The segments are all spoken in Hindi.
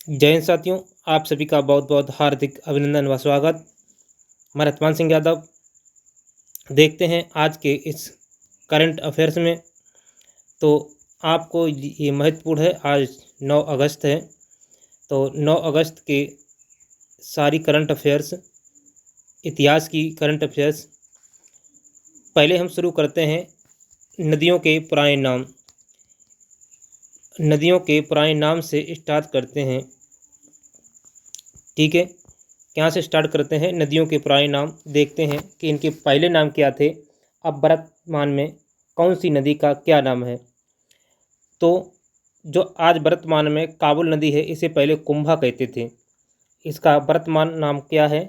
जय हिंद साथियों, आप सभी का बहुत बहुत हार्दिक अभिनंदन व स्वागत। मैं रतमान सिंह यादव। देखते हैं आज के इस करंट अफेयर्स में। तो आपको ये महत्वपूर्ण है, आज 9 अगस्त है। तो 9 अगस्त के सारी करंट अफेयर्स, इतिहास की करंट अफेयर्स। पहले हम शुरू करते हैं नदियों के पुराने नाम। नदियों के पुराने नाम से स्टार्ट करते हैं। ठीक है, यहाँ से स्टार्ट करते हैं। नदियों के पुराने नाम देखते हैं कि इनके पहले नाम क्या थे, अब वर्तमान में कौन सी नदी का क्या नाम है। तो जो आज वर्तमान में काबुल नदी है, इसे पहले कुंभा कहते थे। इसका वर्तमान नाम क्या है?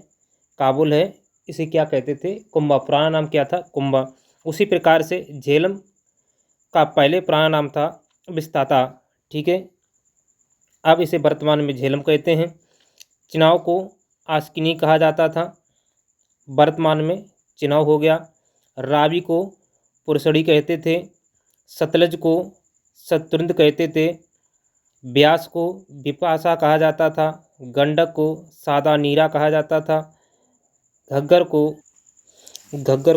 काबुल है। इसे क्या कहते थे? कुंभा। पुराना नाम क्या था? कुंभा। उसी प्रकार से झेलम का पहले पुराना नाम था विस्ताता। ठीक है, अब इसे वर्तमान में झेलम कहते हैं। चिनाव को आस्किनी कहा जाता था, वर्तमान में चिनाव हो गया। रावी को पुरसड़ी कहते थे। सतलज को शतुंद्र कहते थे। ब्यास को बिपाशा कहा जाता था। गंडक को सादा नीरा कहा जाता था। घग्गर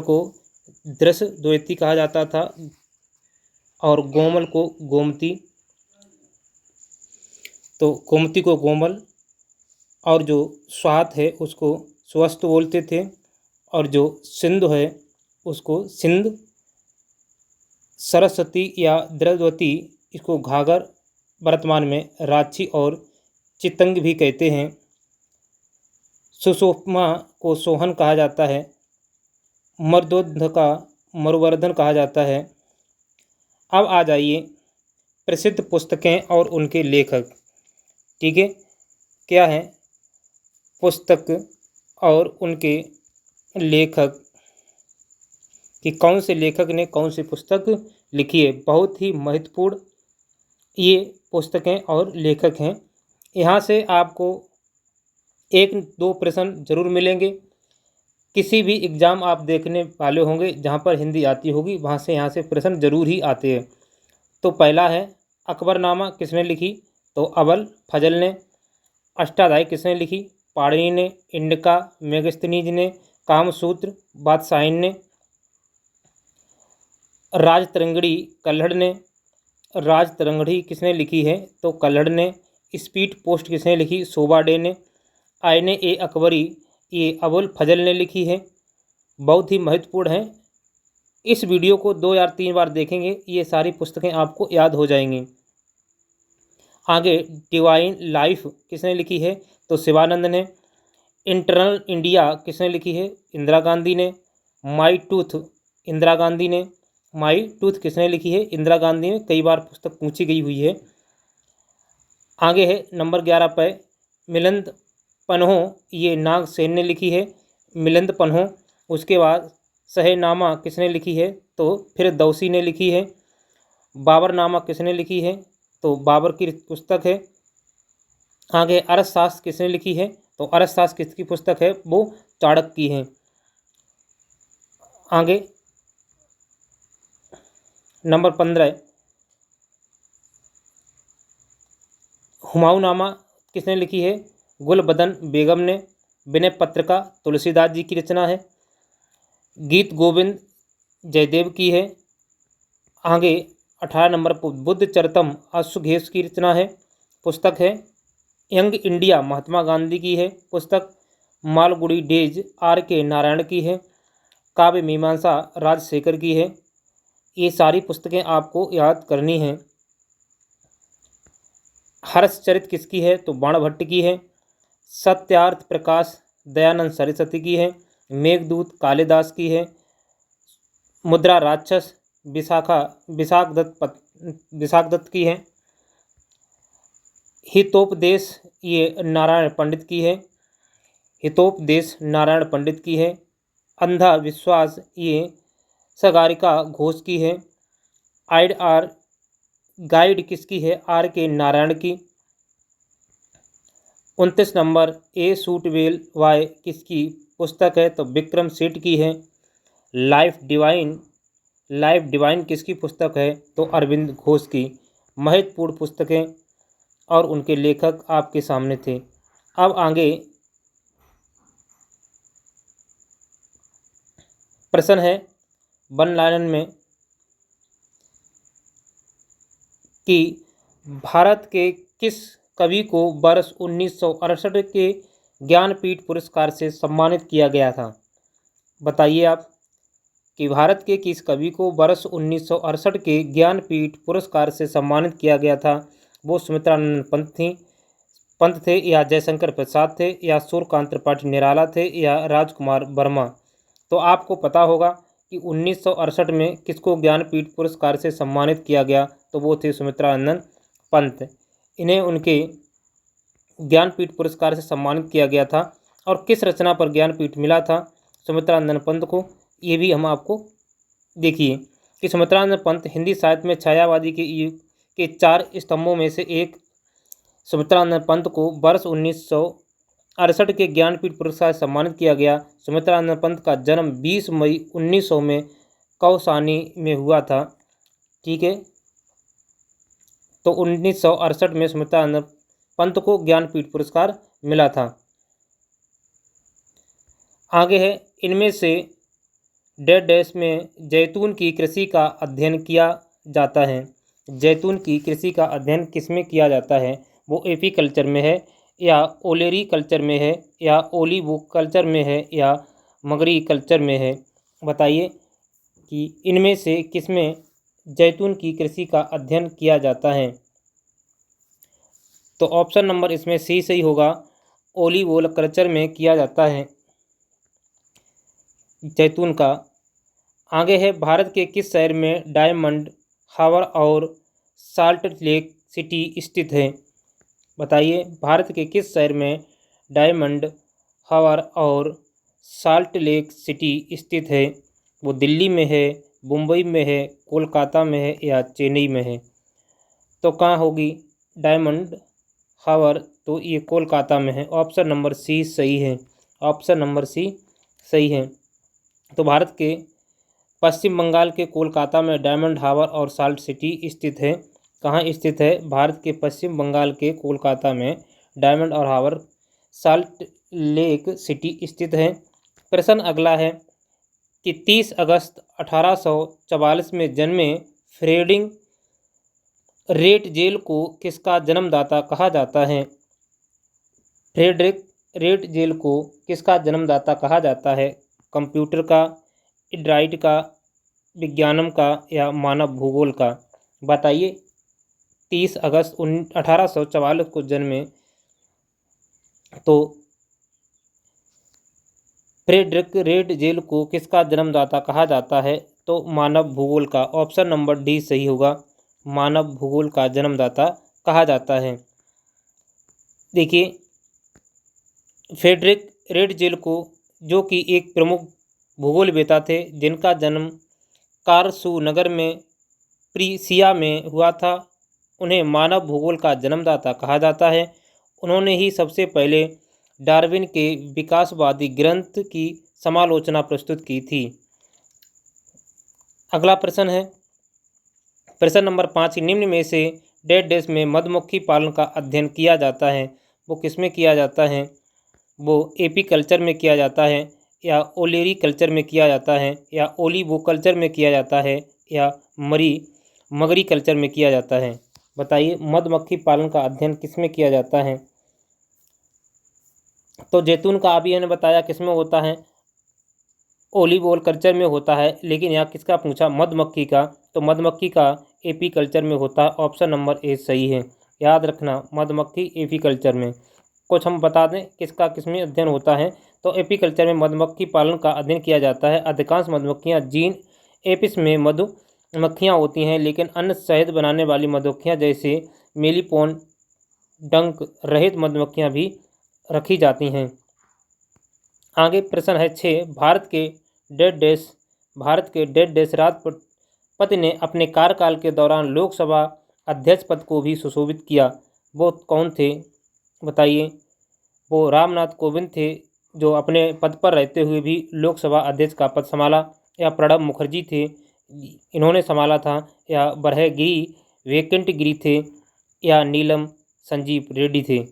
को दृश्य द्वैती कहा जाता था। और गोमल को गोमती। तो गोमती को गोमल, और जो स्वात है उसको स्वस्थ बोलते थे, और जो सिंधु है उसको सिंध। सरस्वती या द्रवती, इसको घाघर, वर्तमान में रांची और चितंग भी कहते हैं। सुषुप्मा को सोहन कहा जाता है। मरुदोध का मरुवर्धन कहा जाता है। अब आ जाइए प्रसिद्ध पुस्तकें और उनके लेखक। ठीक है, क्या है पुस्तक और उनके लेखक, कि कौन से लेखक ने कौन सी पुस्तक लिखी है। बहुत ही महत्वपूर्ण ये पुस्तकें और लेखक हैं। यहाँ से आपको 1-2 प्रश्न जरूर मिलेंगे। किसी भी एग्ज़ाम आप देखने वाले होंगे जहाँ पर हिंदी आती होगी, वहाँ से यहाँ से प्रश्न जरूर ही आते हैं। तो पहला है अकबरनामा किसने लिखी? तो अबल फजल ने। अष्टाध्यायी किसने लिखी? पाणिनि ने। इंडिका मेगस्थनीज ने। कामसूत्र बादशाहिन ने। राजतरंगिणी कल्हड़ ने। राजतरंगिणी किसने लिखी है? तो कल्हड़ ने। स्पीड पोस्ट किसने लिखी? शोभा डे ने। आईने ए अकबरी, ये अबुल फजल ने लिखी है। बहुत ही महत्वपूर्ण है। इस वीडियो को 2 या 3 बार देखेंगे, ये सारी पुस्तकें आपको याद हो जाएंगी। आगे डिवाइन लाइफ किसने लिखी है? तो शिवानंद ने। इंटरनल इंडिया किसने लिखी है? इंदिरा गांधी ने। माई टूथ इंदिरा गांधी ने। माई टूथ किसने लिखी है? इंदिरा गांधी ने। कई बार पुस्तक पूछी गई हुई है। आगे है नंबर 11 पर मिलिंद पन्हो, ये नागसेन ने लिखी है। मिलिंद पन्हो। उसके बाद शहनामा किसने लिखी है? तो फिरदौसी ने लिखी है। बाबरनामा किसने लिखी है? तो बाबर की पुस्तक है। आगे अर्थशास्त्र किसने लिखी है? तो अर्थशास्त्र किसकी पुस्तक है? वो चाणक्य की है। आगे नंबर 15 हुमायूंनामा किसने लिखी है? गुलबदन बेगम ने। विनय पत्रिका तुलसीदास जी की रचना है। गीत गोविंद जयदेव की है। आगे 18 नंबर पर बुद्ध चरितम अश्वघोष की रचना है, पुस्तक है। यंग इंडिया महात्मा गांधी की है पुस्तक। Malgudi days R.K. नारायण की है। काव्य मीमांसा राजशेखर की है। ये सारी पुस्तकें आपको याद करनी हैं। हर्षचरित किसकी है? तो बाणभट्ट की है। सत्यार्थ प्रकाश दयानंद सरस्वती की है। मेघदूत कालिदास की है। मुद्रा राक्षस विशाख दत्त की है। हितोपदेश ये नारायण पंडित की है। हितोपदेश नारायण पंडित की है। अंधा विश्वास ये सगारिका घोष की है। आइड आर गाइड किसकी है? R.K. नारायण की। 29 नंबर ए सूटवेल वाई किसकी पुस्तक है? तो विक्रम सेठ की है। लाइफ डिवाइन किसकी पुस्तक है? तो अरविंद घोष की। महत्वपूर्ण पुस्तकें और उनके लेखक आपके सामने थे। अब आगे प्रश्न है वन लाइन में कि भारत के किस कवि को वर्ष 1968 के ज्ञानपीठ पुरस्कार से सम्मानित किया गया था। बताइए आप कि भारत के किस कवि को वर्ष 1968 के ज्ञानपीठ पुरस्कार से सम्मानित किया गया था। वो सुमित्रानंद पंत थे या जयशंकर प्रसाद थे या सूर्यकांत त्रिपाठी निराला थे या राजकुमार वर्मा। तो आपको पता होगा कि 1968 में किसको ज्ञानपीठ पुरस्कार से सम्मानित किया गया, तो वो थे सुमित्रानंद पंत। इन्हें उनके ज्ञानपीठ पुरस्कार से सम्मानित किया गया था। और किस रचना पर ज्ञानपीठ मिला था सुमित्रानंद पंत को, ये भी हम आपको देखिए कि सुमित्रानंद पंत हिंदी साहित्य में छायावादी के युग के 4 स्तंभों में से एक। सुमित्रानंद पंत को वर्ष 1968 के ज्ञानपीठ पुरस्कार से सम्मानित किया गया। सुमित्रानंद पंत का जन्म 20 मई 1900 में कौसानी में हुआ था। ठीक है, तो 1968 में सुमित्रानंद पंत को ज्ञानपीठ पुरस्कार मिला था। आगे है इनमें से डैश में जैतून की कृषि का अध्ययन किया जाता है। जैतून की कृषि का अध्ययन किसमें किया जाता है, वो एपी कल्चर में है या ओलेरी कल्चर में है या ओलिवो कल्चर में है या मगरी कल्चर में है। बताइए कि इनमें से किसमें जैतून की कृषि का अध्ययन किया जाता है। तो ऑप्शन नंबर इसमें सी सही होगा, ओलिवो कल्चर में किया जाता है जैतून का। आगे है भारत के किस शहर में डायमंड हार्बर और साल्ट लेक सिटी स्थित है। बताइए भारत के किस शहर में डायमंड हार्बर और साल्ट लेक सिटी स्थित है। वो दिल्ली में है, मुंबई में है, कोलकाता में है या चेन्नई में है। तो कहाँ होगी डायमंड हार्बर, तो ये कोलकाता में है। ऑप्शन नंबर सी सही है, ऑप्शन नंबर सी सही है। तो भारत के पश्चिम बंगाल के कोलकाता में डायमंड हार्बर और साल्ट सिटी स्थित है। कहाँ स्थित है, भारत के पश्चिम बंगाल के कोलकाता में डायमंड और हार्बर साल्ट लेक सिटी स्थित है। प्रश्न अगला है कि 30 अगस्त 1844 में जन्मे फ्रेडरिक रेटजेल को किसका जन्मदाता कहा जाता है। फ्रेडरिक रेटजेल को किसका जन्मदाता कहा जाता है, कंप्यूटर का, इड्राइट का, विज्ञानम का या मानव भूगोल का। बताइए 30 अगस्त 1844 को जन्मे तो फ्रेडरिक रेटजेल को किसका जन्मदाता कहा जाता है, तो मानव भूगोल का। ऑप्शन नंबर डी सही होगा, मानव भूगोल का जन्मदाता कहा जाता है। देखिए फ्रेडरिक रेटजेल को, जो कि एक प्रमुख भूगोलवेत्ता थे जिनका जन्म कारसू नगर में प्रीसिया में हुआ था, उन्हें मानव भूगोल का जन्मदाता कहा जाता है। उन्होंने ही सबसे पहले डार्विन के विकासवादी ग्रंथ की समालोचना प्रस्तुत की थी। अगला प्रश्न है प्रश्न नंबर 5, निम्न में से डैश में मधुमक्खी पालन का अध्ययन किया जाता है। वो किसमें किया जाता है, वो एपी कल्चर में किया जाता है या ओलेरी कल्चर में किया जाता है या ओलिवो कल्चर में किया जाता है या मगरी कल्चर में किया जाता है। बताइए मधुमक्खी पालन का अध्ययन किसमें किया जाता है। तो जैतून का अभी मैंने बताया किसमें होता है, ओलिव ऑयल कल्चर में होता है, लेकिन यहाँ किसका पूछा, मधुमक्खी का, तो मधुमक्खी का एपी कल्चर में होता है। ऑप्शन नंबर ए सही है, याद रखना मधुमक्खी एपी कल्चर में। कुछ हम बता दें किसका किसमें अध्ययन होता है, तो एपी कल्चर में मधुमक्खी पालन का अध्ययन किया जाता है। अधिकांश मधुमक्खियाँ जीन एपिस में मधुमक्खियाँ होती हैं, लेकिन अन्य शहद बनाने वाली मधुमक्खियाँ जैसे मेलिपोन डंक रहित मधुमक्खियाँ भी रखी जाती हैं। आगे प्रश्न है 6, भारत के डेड डैश राष्ट्रपति ने अपने कार्यकाल के दौरान लोकसभा अध्यक्ष पद को भी सुशोभित किया। वो कौन थे, बताइए। वो रामनाथ कोविंद थे, जो अपने पद पर रहते हुए भी लोकसभा अध्यक्ष का पद संभाला, या प्रणब मुखर्जी थे, इन्होंने संभाला था, या बरहगिरी वेंकट गिरी थे, या नीलम संजीव रेड्डी थे,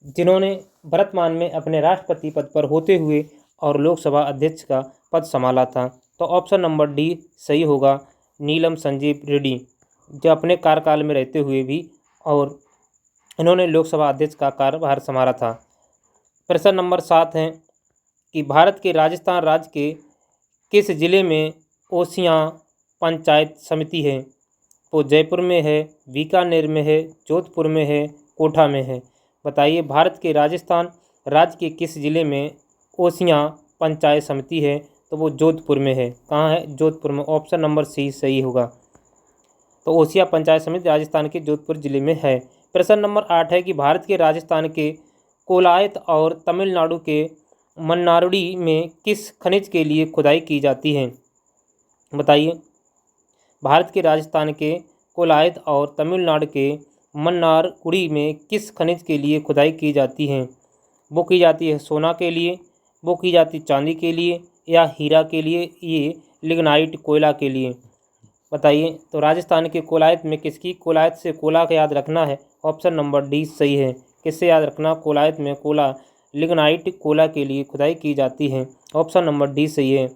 जिन्होंने वर्तमान में अपने राष्ट्रपति पद पर होते हुए और लोकसभा अध्यक्ष का पद संभाला था। तो ऑप्शन नंबर डी सही होगा, नीलम संजीव रेड्डी, जो अपने कार्यकाल में रहते हुए भी और इन्होंने लोकसभा अध्यक्ष का कार्यभार संभाला था। प्रश्न नंबर 7 है कि भारत के राजस्थान राज्य के किस जिले में ओसियां पंचायत समिति है? वो जयपुर में है, बीकानेर में है, जोधपुर में है, कोटा में है। बताइए, भारत के राजस्थान राज्य के किस जिले में ओसियां पंचायत समिति है? तो वो जोधपुर में है। कहाँ है? जोधपुर में। ऑप्शन नंबर सी सही होगा। तो ओसिया पंचायत समिति राजस्थान के जोधपुर जिले में है। प्रश्न नंबर 8 है कि भारत के राजस्थान के कोलायत और तमिलनाडु के मन्नारुडी में किस खनिज के लिए खुदाई की जाती है? बताइए, भारत के राजस्थान के कोलायत और तमिलनाडु के मन्नारगुडी में किस खनिज के लिए खुदाई की जाती है? वो की जाती है सोना के लिए, वो की जाती चांदी के लिए, या हीरा के लिए, ये लिग्नाइट कोयला के लिए। बताइए, तो राजस्थान के कोलायत में किसकी? कोलायत से कोला का याद रखना है। ऑप्शन नंबर डी सही है। किससे याद रखना? कोलायत में कोला लिग्नाइट कोयला के लिए खुदाई की जाती है। ऑप्शन नंबर डी सही है।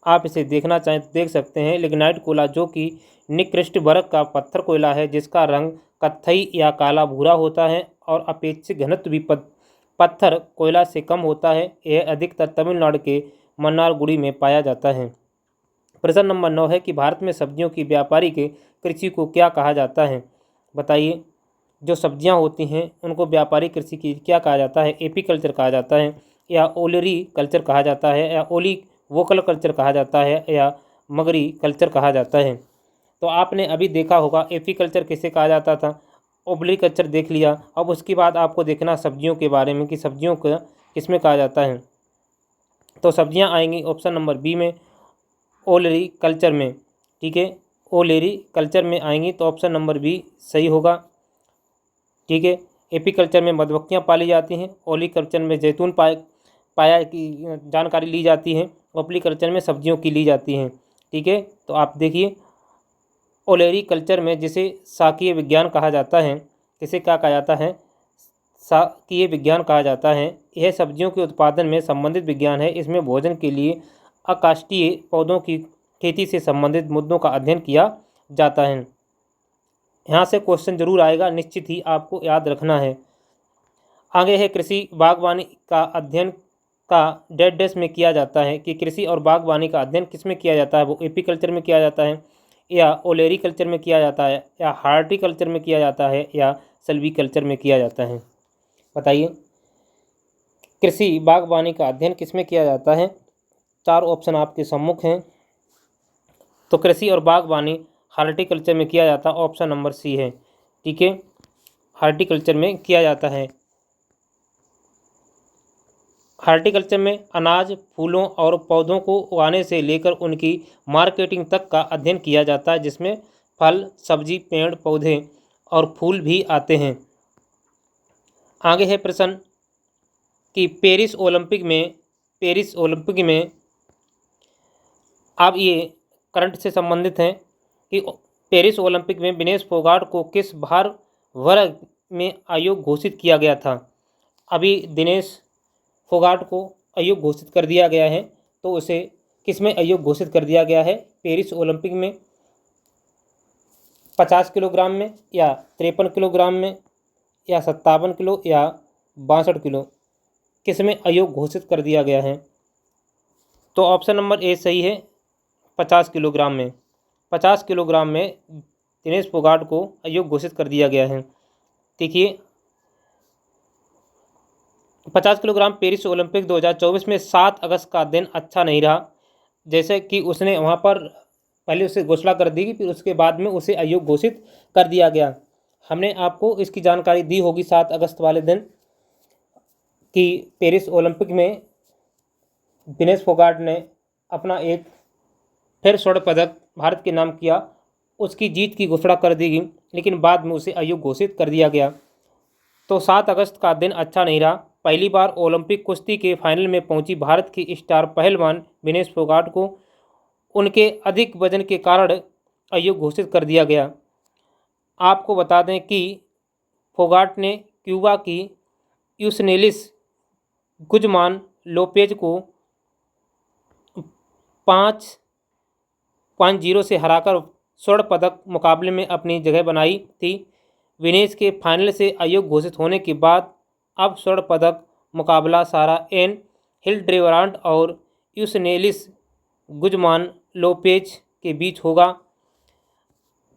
आप इसे देखना चाहें तो देख सकते हैं। लिग्नाइट कोयला जो कि निकृष्ट वर्ग का पत्थर कोयला है, जिसका रंग कत्थई या काला भूरा होता है और अपेक्षित घनत्व भी पत्थर कोयला से कम होता है। यह अधिकतर तमिलनाडु के मन्नारगुडी में पाया जाता है। प्रश्न नंबर 9 है कि भारत में सब्जियों की व्यापारिक कृषि को क्या कहा जाता है? बताइए, जो सब्जियां होती हैं उनको व्यापारिक कृषि की क्या कहा जाता है? एपीकल्चर कहा जाता है, या ओलेरी कल्चर कहा जाता है, या ओली वोकल कल्चर कहा जाता है, या मगरी कल्चर कहा जाता है। तो आपने अभी देखा होगा एपीकल्चर किसे कहा जाता था, ओब्लिकल्चर देख लिया। अब उसके बाद आपको देखना सब्जियों के बारे में कि सब्जियों को किसमें कहा जाता है। तो सब्जियां आएंगी ऑप्शन नंबर बी में, ओलेरी कल्चर में। ठीक है, ओलेरी कल्चर में आएंगी, तो ऑप्शन नंबर बी सही होगा। ठीक है, एपीकल्चर में मधुमक्खियाँ पाली जाती हैं, ओलिकल्चर में जैतून पाया की जानकारी ली जाती है, ओप्लिकल्चर में सब्जियों की ली जाती हैं। ठीक है, तो आप देखिए, ओलेरी कल्चर में जिसे साकीय विज्ञान कहा जाता है, किसे क्या कहा जाता है? साकीय विज्ञान कहा जाता है। यह सब्जियों के उत्पादन में संबंधित विज्ञान है। इसमें भोजन के लिए अकाष्ठीय पौधों की खेती से संबंधित मुद्दों का अध्ययन किया जाता है। यहाँ से क्वेश्चन जरूर आएगा, निश्चित ही आपको याद रखना है। आगे है कृषि बागवानी का अध्ययन का डेड डेस में किया जाता है कि कृषि और बागवानी का अध्ययन किस में किया जाता है? वो एपीकल्चर में किया जाता है, या ओलेरी कल्चर में किया जाता है, या हार्टिकल्चर में किया जाता है, या सल्वीकल्चर में किया जाता है। बताइए, कृषि बागवानी का अध्ययन किस में किया जाता है? 4 ऑप्शन आपके सम्मुख हैं। तो कृषि और बागवानी हार्टिकल्चर में किया जाता है। ऑप्शन नंबर सी है। ठीक है, हार्टिकल्चर में किया जाता है। हार्टिकल्चर में अनाज, फूलों और पौधों को उगाने से लेकर उनकी मार्केटिंग तक का अध्ययन किया जाता है, जिसमें फल, सब्जी, पेड़ पौधे और फूल भी आते हैं। आगे है प्रश्न कि पेरिस ओलंपिक में अब ये करंट से संबंधित हैं कि पेरिस ओलंपिक में विनेश फोगाट को किस भार वर्ग में अयोग्य घोषित किया गया था? अभी दिनेश फोगाट को अयोग्य घोषित कर दिया गया है, तो उसे किस में अयोग्य घोषित कर दिया गया है? पेरिस ओलंपिक में 50 किलोग्राम में, या 53 किलोग्राम में, या 57 किलो, या 62 किलो, किस में अयोग्य घोषित कर दिया गया है? तो ऑप्शन नंबर ए सही है, 50 किलोग्राम में। 50 किलोग्राम में दिनेश फोगाट को अयोग्य घोषित कर दिया गया है। देखिए, 50 किलोग्राम पेरिस ओलंपिक 2024 में 7 अगस्त का दिन अच्छा नहीं रहा। जैसे कि उसने वहाँ पर पहले उसे घोषणा कर दी, फिर उसके बाद में उसे अयोग्य घोषित कर दिया गया। हमने आपको इसकी जानकारी दी होगी 7 अगस्त वाले दिन कि पेरिस ओलंपिक में विनेश फोगाट ने अपना एक फिर स्वर्ण पदक भारत के नाम किया। उसकी जीत की घोषणा कर दी गई, लेकिन बाद में उसे अयोग्य घोषित कर दिया गया। तो 7 अगस्त का दिन अच्छा नहीं रहा। पहली बार ओलंपिक कुश्ती के फाइनल में पहुंची भारत की स्टार पहलवान विनेश फोगाट को उनके अधिक वजन के कारण अयोग्य घोषित कर दिया गया। आपको बता दें कि फोगाट ने क्यूबा की यूसनेलिस गुजमान लोपेज को 5-0 से हराकर स्वर्ण पदक मुकाबले में अपनी जगह बनाई थी। विनेश के फाइनल से अयोग्य घोषित होने के बाद अब स्वर्ण पदक मुकाबला सारा एन हिल्डेब्रांड और यूसनेलिस गुजमान लोपेज के बीच होगा।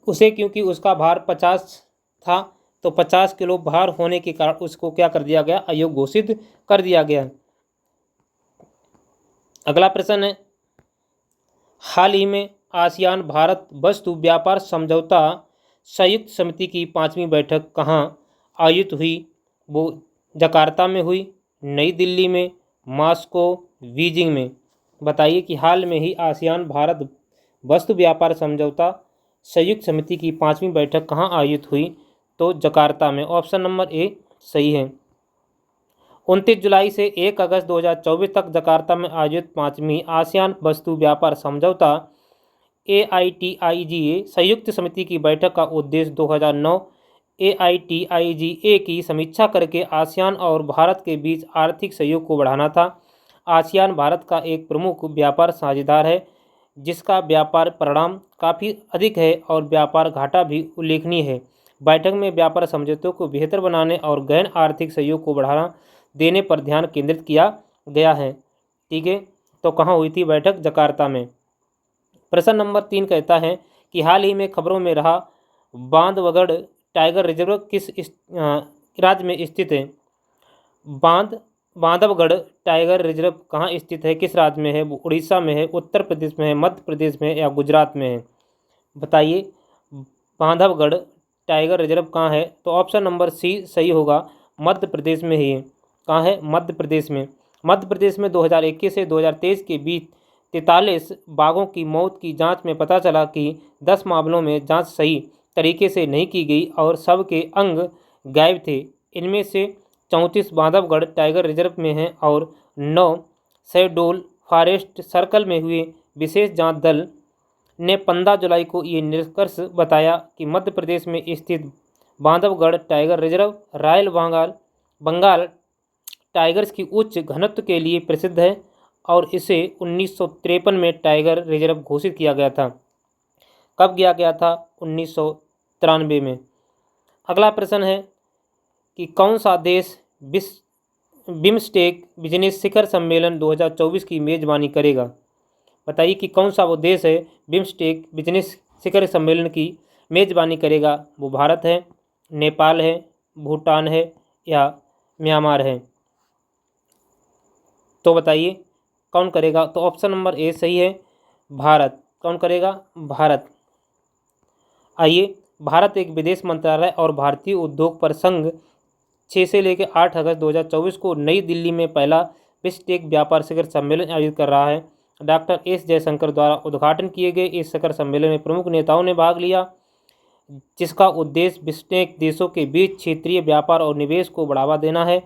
उसे क्योंकि उसका भार 50 था तो 50 किलो भार होने के कारण उसको क्या कर दिया गया, अयोग्य घोषित कर दिया गया। अगला प्रश्न है, हाल ही में आसियान भारत वस्तु व्यापार समझौता संयुक्त समिति की 5वीं बैठक कहाँ आयोजित हुई? वो जकार्ता में हुई, नई दिल्ली में, मॉस्को, बीजिंग में। बताइए कि हाल में ही आसियान भारत वस्तु व्यापार समझौता संयुक्त समिति की 5वीं बैठक कहाँ आयोजित हुई? तो जकार्ता में। ऑप्शन नंबर ए सही है। 29 जुलाई से 1 अगस्त 2024 तक जकार्ता में आयोजित 5वीं आसियान वस्तु व्यापार समझौता AITIGA संयुक्त समिति की बैठक का उद्देश्य 2009 AITIGA की समीक्षा करके आसियान और भारत के बीच आर्थिक सहयोग को बढ़ाना था। आसियान भारत का एक प्रमुख व्यापार साझेदार है जिसका व्यापार परिणाम काफ़ी अधिक है और व्यापार घाटा भी उल्लेखनीय है। बैठक में व्यापार समझौतों को बेहतर बनाने और गहन आर्थिक सहयोग को बढ़ावा देने पर ध्यान केंद्रित किया गया है। ठीक है, तो कहाँ हुई थी बैठक? जकार्ता में। प्रश्न नंबर 3 कहता है कि हाल ही में खबरों में रहा बांधवगढ़ टाइगर रिजर्व किस राज्य में स्थित है? बांधवगढ़ टाइगर रिजर्व कहाँ स्थित है, किस राज्य में है? वो उड़ीसा में है, उत्तर प्रदेश में है, मध्य प्रदेश में है या गुजरात में है? बताइए बांधवगढ़ टाइगर रिजर्व कहाँ है? तो ऑप्शन नंबर सी सही होगा, मध्य प्रदेश में ही है। कहाँ है? मध्य प्रदेश में। मध्य प्रदेश में 2021 से 2023 के बीच 43 बाघों की मौत की जांच में पता चला कि 10 मामलों में जांच सही तरीके से नहीं की गई और सबके अंग गायब थे। इनमें से 34 बांधवगढ़ टाइगर रिजर्व में हैं और 9 शैडोल फॉरेस्ट सर्कल में हुए। विशेष जांच दल ने 15 जुलाई को ये निष्कर्ष बताया कि मध्य प्रदेश में स्थित Bandhavgarh tiger reserve royal Bengal tigers की उच्च घनत्व के लिए प्रसिद्ध है और इसे 1953 में टाइगर रिजर्व घोषित किया गया था। कब किया गया था? 1993 में। अगला प्रश्न है कि कौन सा देश बिम्स्टेक बिजनेस शिखर सम्मेलन 2024 की मेजबानी करेगा? बताइए कि कौन सा वो देश है बिम्स्टेक बिजनेस शिखर सम्मेलन की मेजबानी करेगा? वो भारत है, नेपाल है, भूटान है या म्यांमार है? तो बताइए कौन करेगा? तो ऑप्शन नंबर ए सही है, भारत। कौन करेगा? भारत। आइए, भारत एक विदेश मंत्रालय और भारतीय उद्योग परिसंघ 6 से लेकर 8 अगस्त 2024 को नई दिल्ली में पहला बिम्स्टेक व्यापार शिखर सम्मेलन आयोजित कर रहा है। डॉक्टर एस जयशंकर द्वारा उद्घाटन किए गए इस शिखर सम्मेलन में प्रमुख नेताओं ने भाग लिया जिसका उद्देश्य बिम्स्टेक देशों के बीच क्षेत्रीय व्यापार और निवेश को बढ़ावा देना है।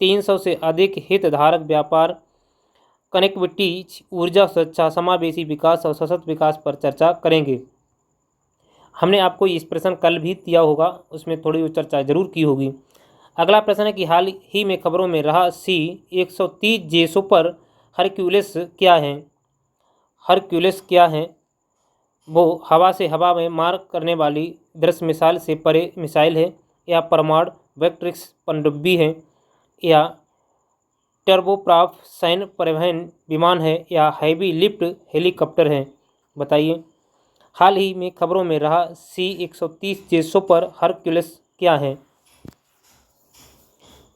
300 से अधिक हितधारक व्यापार, कनेक्टिविटी, ऊर्जा सुरक्षा, समावेशी विकास और सशक्त विकास पर चर्चा करेंगे। हमने आपको इस प्रश्न कल भी दिया होगा, उसमें थोड़ी चर्चा जरूर की होगी। अगला प्रश्न है कि हाल ही में खबरों में रहा C-130 जे सुपर हरक्यूलिस क्या है? हरक्यूलिस क्या है? वो हवा से हवा में मार करने वाली दृश्य मिसाइल से परे मिसाइल है या परमाणु बैक्ट्रिक्स पनडुब्बी है या टर्बोप्रॉप सैन्य परिवहन विमान है या हैवी लिफ्ट हेलीकॉप्टर है? बताइए हाल ही में खबरों में रहा C-130 जे सुपर हरक्यूलिस क्या है?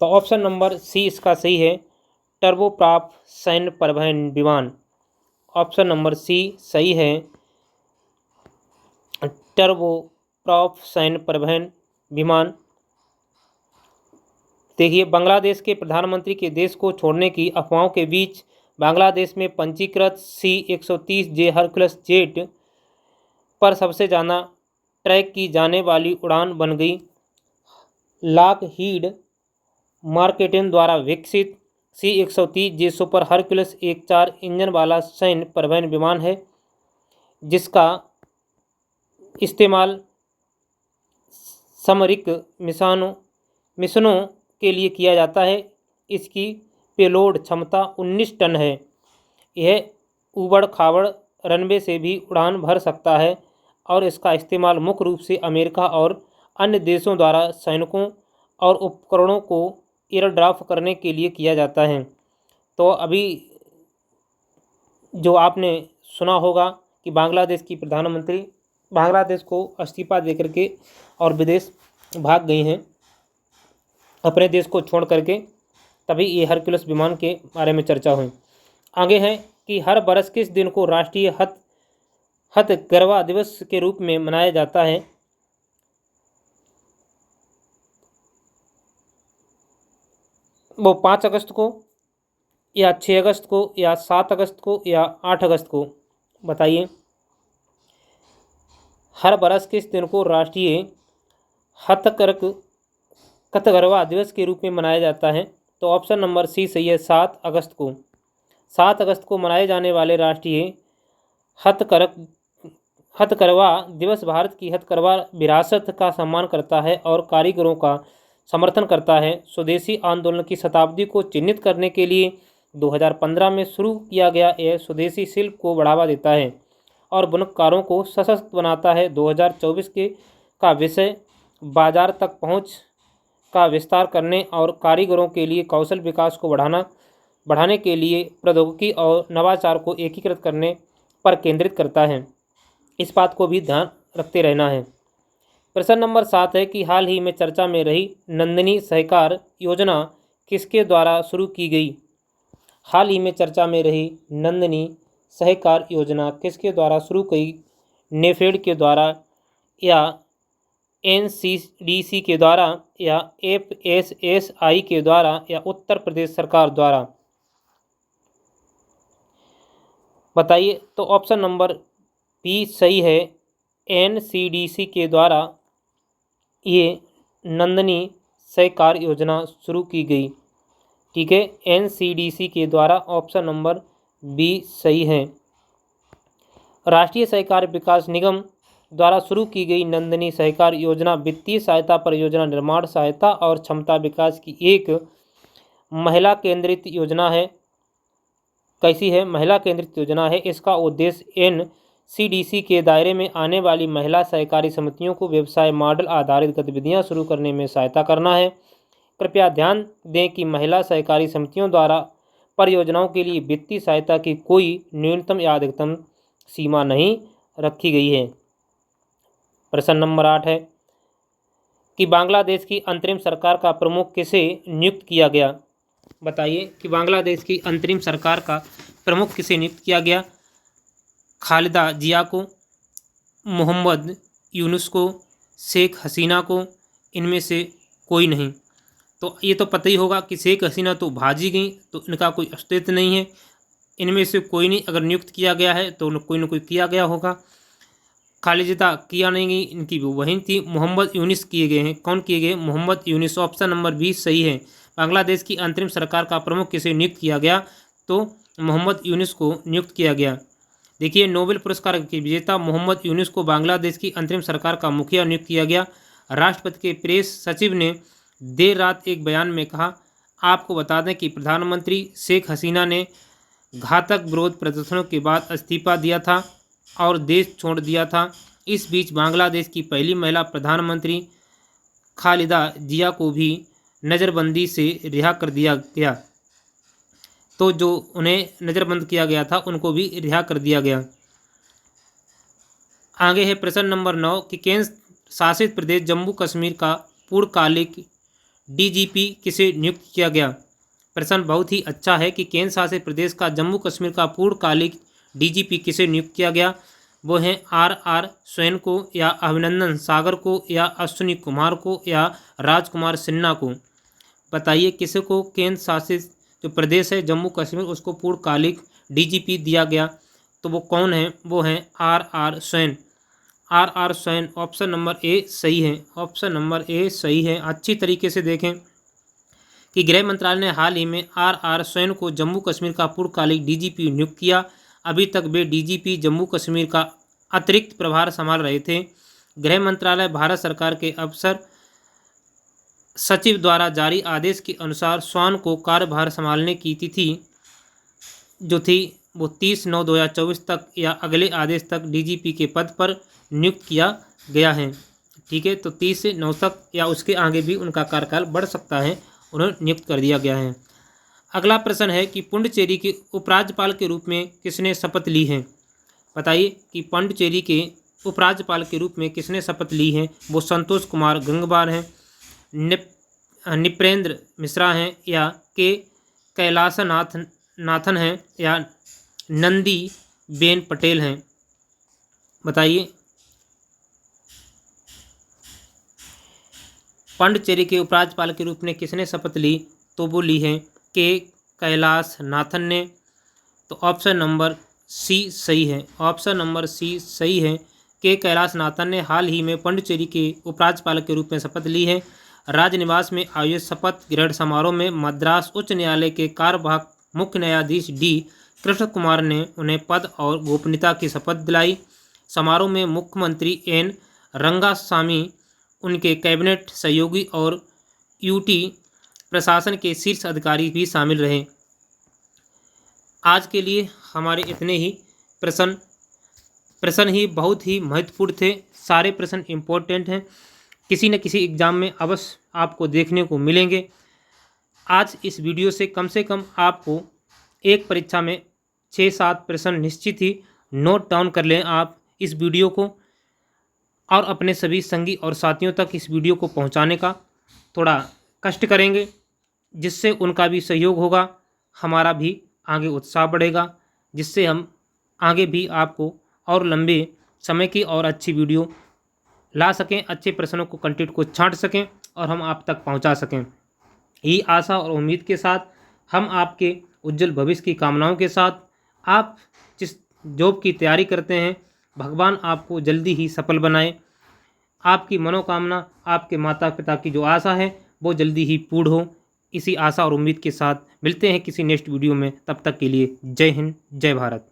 तो ऑप्शन नंबर सी इसका सही है, टर्बोप्रॉप सैन्य परिवहन विमान। ऑप्शन नंबर सी सही है, टर्बोप्रॉप सैन्य परिवहन विमान। देखिए, बांग्लादेश के प्रधानमंत्री के देश को छोड़ने की अफवाहों के बीच बांग्लादेश में पंजीकृत C-130 जे हरक्यूलिस जेट पर सबसे ज़्यादा ट्रैक की जाने वाली उड़ान बन गई। लॉकहीड मार्टिन द्वारा विकसित C-130 जे सुपर हरक्यूलिस एक 4 इंजन वाला सैन्य परिवहन विमान है जिसका इस्तेमाल सामरिक मिशनों मिशनों के लिए किया जाता है। इसकी पेलोड क्षमता 19 टन है। यह ऊबड़ खाबड़ रनवे से भी उड़ान भर सकता है और इसका इस्तेमाल मुख्य रूप से अमेरिका और अन्य देशों द्वारा सैनिकों और उपकरणों को एयरड्राफ्ट करने के लिए किया जाता है। तो अभी जो आपने सुना होगा कि बांग्लादेश की प्रधानमंत्री बांग्लादेश को इस्तीफा दे करके और विदेश भाग गई हैं अपने देश को छोड़ करके, तभी ये हरक्यूलिस विमान के बारे में चर्चा हुई। आगे है कि हर बरस किस दिन को राष्ट्रीय हथकरघा दिवस के रूप में मनाया जाता है। वो 5 अगस्त को या 6 अगस्त को या 7 अगस्त को या 8 अगस्त को, बताइए। हर बरस किस दिन को राष्ट्रीय हथकरघा दिवस के रूप में मनाया जाता है? तो ऑप्शन नंबर सी सही है, 7 अगस्त को। 7 अगस्त को मनाए जाने वाले राष्ट्रीय हथकरघा दिवस भारत की हथकरघा विरासत का सम्मान करता है और कारीगरों का समर्थन करता है। स्वदेशी आंदोलन की शताब्दी को चिन्हित करने के लिए 2015 में शुरू किया गया यह स्वदेशी शिल्प को बढ़ावा देता है और बुनकरों को सशक्त बनाता है। 2024 का विषय बाजार तक पहुंच का विस्तार करने और कारीगरों के लिए कौशल विकास को बढ़ाने के लिए प्रौद्योगिकी और नवाचार को एकीकृत करने पर केंद्रित करता है। इस बात को भी ध्यान रखते रहना है। प्रश्न नंबर 7 है कि हाल ही में चर्चा में रही नंदिनी सहकार योजना किसके द्वारा शुरू की गई? हाल ही में चर्चा में रही नंदिनी सहकार योजना किसके द्वारा शुरू की? नेफेड के द्वारा या NCDC के द्वारा या FSSAI के द्वारा या उत्तर प्रदेश सरकार द्वारा, बताइए। तो ऑप्शन नंबर बी सही है, NCDC के द्वारा ये नंदिनी सहकार योजना शुरू की गई। ठीक है, NCDC के द्वारा, ऑप्शन नंबर बी सही है। राष्ट्रीय सहकार विकास निगम द्वारा शुरू की गई नंदिनी सहकार योजना वित्तीय सहायता, परियोजना निर्माण सहायता और क्षमता विकास की एक महिला केंद्रित योजना है। कैसी है? महिला केंद्रित योजना है। इसका उद्देश्य NCDC के दायरे में आने वाली महिला सहकारी समितियों को व्यवसाय मॉडल आधारित गतिविधियां शुरू करने में सहायता करना है। कृपया ध्यान दें कि महिला सहकारी समितियों द्वारा परियोजनाओं के लिए वित्तीय सहायता की कोई न्यूनतम या अधिकतम सीमा नहीं रखी गई है। प्रश्न नंबर 8 है कि बांग्लादेश की अंतरिम सरकार का प्रमुख किसे नियुक्त किया गया? बताइए कि बांग्लादेश की अंतरिम सरकार का प्रमुख किसे नियुक्त किया गया? खालिदा जिया को, मोहम्मद यूनुस को, शेख हसीना को, इनमें से कोई नहीं। तो ये तो पता ही होगा कि शेख हसीना तो भाजी गई, तो इनका कोई अस्तित्व नहीं है। इनमें से कोई नहीं, अगर नियुक्त किया गया है तो कोई न कोई किया गया होगा। खालिदा किया नहीं गई, इनकी भी वही थी। मोहम्मद यूनुस किए गए हैं। कौन किए गए? मोहम्मद यूनुस। ऑप्शन नंबर 20 सही है। बांग्लादेश की अंतरिम सरकार का प्रमुख किसे नियुक्त किया गया? तो मोहम्मद यूनुस को नियुक्त किया गया। देखिए, नोबेल पुरस्कार के विजेता मोहम्मद यूनुस को बांग्लादेश की अंतरिम सरकार का मुखिया नियुक्त किया गया। राष्ट्रपति के प्रेस सचिव ने देर रात एक बयान में कहा, आपको बता दें कि प्रधानमंत्री शेख हसीना ने घातक विरोध प्रदर्शनों के बाद इस्तीफा दिया था और देश छोड़ दिया था। इस बीच बांग्लादेश की पहली महिला प्रधानमंत्री खालिदा जिया को भी नज़रबंदी से रिहा कर दिया गया। तो जो उन्हें नज़रबंद किया गया था उनको भी रिहा कर दिया गया। आगे है प्रश्न नंबर 9 कि केंद्र शासित प्रदेश जम्मू कश्मीर का पूर्णकालिक DGP किसे नियुक्त किया गया? प्रश्न बहुत ही अच्छा है कि केंद्र शासित प्रदेश का जम्मू कश्मीर का पूर्णकालिक DGP किसे नियुक्त किया गया? वो हैं RR स्वैन को या अभिनंदन सागर को या अश्विनी कुमार को या राजकुमार सिन्हा को। बताइए किसे को केंद्र शासित जो प्रदेश है जम्मू कश्मीर उसको पूर्णकालिक DGP दिया गया? तो वो कौन है? वो हैं RR swan. RR swan, option number A सही है। ऑप्शन नंबर ए सही है। अच्छी तरीके से देखें कि गृह मंत्रालय ने हाल ही में RR स्वैन को जम्मू कश्मीर का पूर्णकालिक DGP नियुक्त किया। अभी तक वे DGP जम्मू कश्मीर का अतिरिक्त प्रभार संभाल रहे थे। गृह मंत्रालय भारत सरकार के अफसर सचिव द्वारा जारी आदेश के अनुसार स्वान को कार्यभार संभालने की तिथि जो थी वो 30/9/2024 तक या अगले आदेश तक डीजीपी के पद पर नियुक्त किया गया है। ठीक है, तो 30/9 तक या उसके आगे भी उनका कार्यकाल बढ़ सकता है, उन्हें नियुक्त कर दिया गया है। अगला प्रश्न है कि पुडुचेरी के उपराज्यपाल के रूप में किसने शपथ ली है। बताइए कि पुडुचेरी के उपराज्यपाल के रूप में किसने शपथ ली है। वो संतोष कुमार गंगवार हैं, निपेंद्र मिश्रा हैं, या के कैलासनाथन हैं, या नंदी बेन पटेल हैं। बताइए। पुडुचेरी के उपराज्यपाल के रूप में किसने शपथ ली, तो वो ली है के कैलासनाथन ने। तो ऑप्शन नंबर सी सही है। ऑप्शन नंबर सी सही है। के कैलासनाथन ने हाल ही में पुडुचेरी के उपराज्यपाल के रूप में शपथ ली है। राजनिवास में आयोजित शपथ ग्रहण समारोह में मद्रास उच्च न्यायालय के कार्यवाहक मुख्य न्यायाधीश डी कृष्ण कुमार ने उन्हें पद और गोपनीयता की शपथ दिलाई। समारोह में मुख्यमंत्री एन रंगासामी, उनके कैबिनेट सहयोगी और यूटी प्रशासन के शीर्ष अधिकारी भी शामिल रहे। आज के लिए हमारे इतने ही प्रश्न ही बहुत ही महत्वपूर्ण थे। सारे प्रश्न इम्पोर्टेंट हैं, किसी न किसी एग्ज़ाम में अवश्य आपको देखने को मिलेंगे। आज इस वीडियो से कम आपको एक परीक्षा में 6-7 प्रश्न निश्चित ही नोट डाउन कर लें आप इस वीडियो को, और अपने सभी संगी और साथियों तक इस वीडियो को पहुंचाने का थोड़ा कष्ट करेंगे, जिससे उनका भी सहयोग होगा, हमारा भी आगे उत्साह बढ़ेगा, जिससे हम आगे भी आपको और लंबे समय की और अच्छी वीडियो ला सकें, अच्छे प्रश्नों को कंटेंट को छांट सकें और हम आप तक पहुंचा सकें। यही आशा और उम्मीद के साथ हम आपके उज्जवल भविष्य की कामनाओं के साथ, आप जिस जॉब की तैयारी करते हैं, भगवान आपको जल्दी ही सफल बनाए। आपकी मनोकामना, आपके माता पिता की जो आशा है वो जल्दी ही पूर्ण हो। इसी आशा और उम्मीद के साथ मिलते हैं किसी नेक्स्ट वीडियो में। तब तक के लिए जय हिंद, जय भारत।